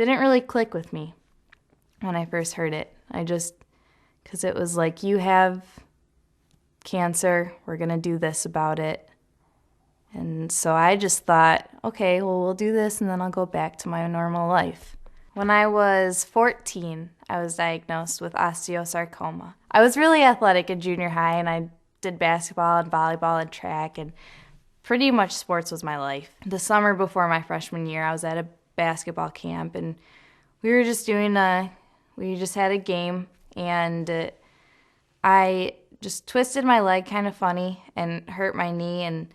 didn't really click with me when I first heard it. Because it was like, you have cancer, we're going to do this about it. And so I just thought, okay, well, we'll do this and then I'll go back to my normal life. When I was 14, I was diagnosed with osteosarcoma. I was really athletic in junior high, and I did basketball and volleyball and track, and pretty much sports was my life. The summer before my freshman year, I was at a basketball camp, and we were just we just had a game, and I just twisted my leg kind of funny and hurt my knee, and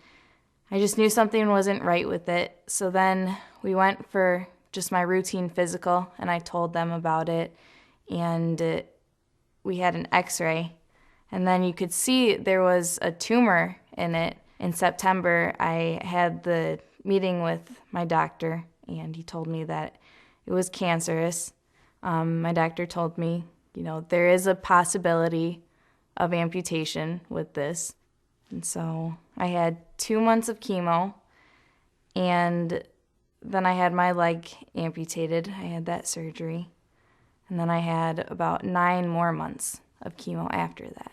I just knew something wasn't right with it. So then we went for just my routine physical, and I told them about it, and we had an x-ray, and then you could see there was a tumor in it. In September, I had the meeting with my doctor, and he told me that it was cancerous. My doctor told me, there is a possibility of amputation with this. And so I had 2 months of chemo, and then I had my leg amputated. I had that surgery. And then I had about 9 more months of chemo after that.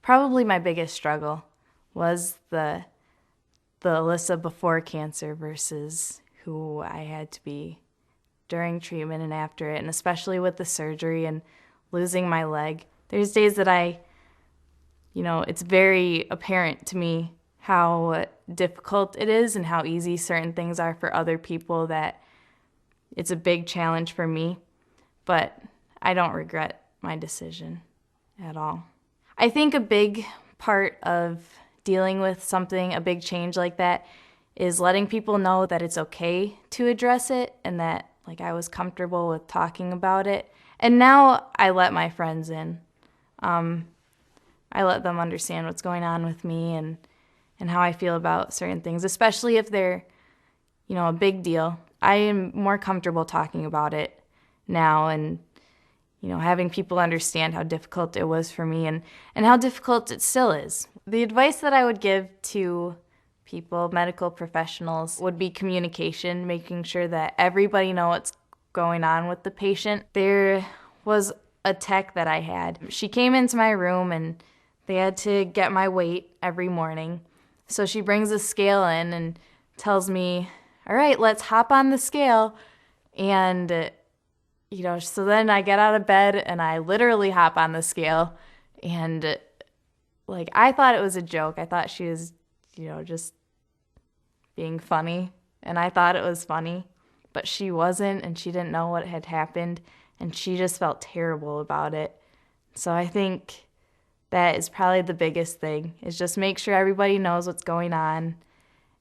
Probably my biggest struggle was the Alyssa before cancer versus who I had to be during treatment and after it, and especially with the surgery and losing my leg. There's days that it's very apparent to me how difficult it is and how easy certain things are for other people, that it's a big challenge for me, but I don't regret my decision at all. I think a big part of dealing with a big change like that, is letting people know that it's okay to address it, and that I was comfortable with talking about it. And now I let my friends in. I let them understand what's going on with me and how I feel about certain things, especially if they're, a big deal. I am more comfortable talking about it now, and, having people understand how difficult it was for me and how difficult it still is. The advice that I would give to people, medical professionals, would be communication, making sure that everybody knows what's going on with the patient. There was a tech that I had. She came into my room, and they had to get my weight every morning. So she brings a scale in and tells me, all right, let's hop on the scale. And, so then I get out of bed and I literally hop on the scale. And I thought it was a joke. I thought she was, just being funny. And I thought it was funny, but she wasn't, and she didn't know what had happened. And she just felt terrible about it. So I think that is probably the biggest thing, is just make sure everybody knows what's going on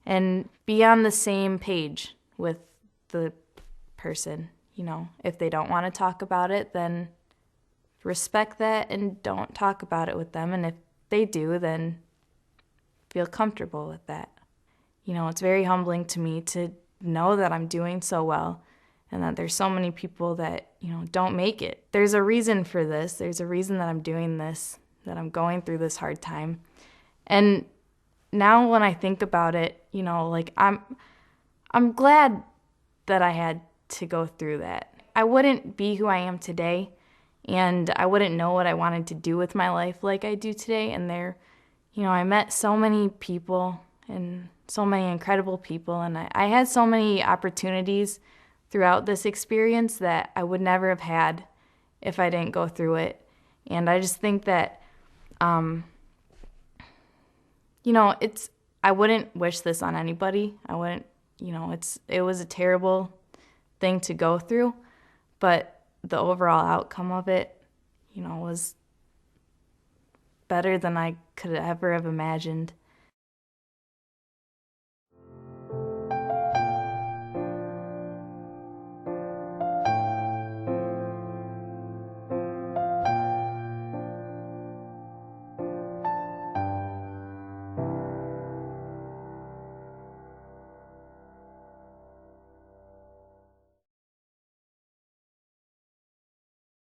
and be on the same page with the person. If they don't want to talk about it, then respect that and don't talk about it with them. And if they do, then feel comfortable with that. It's very humbling to me to know that I'm doing so well, and that there's so many people that, don't make it. There's a reason for this. There's a reason that I'm doing this, that I'm going through this hard time. And now when I think about it, I'm glad that I had to go through that. I wouldn't be who I am today, and I wouldn't know what I wanted to do with my life like I do today. And I met so many people and so many incredible people, and I had so many opportunities throughout this experience that I would never have had if I didn't go through it. And I just think that, I wouldn't wish this on anybody. I wouldn't, it was a terrible thing to go through, but the overall outcome of it, was better than I could ever have imagined.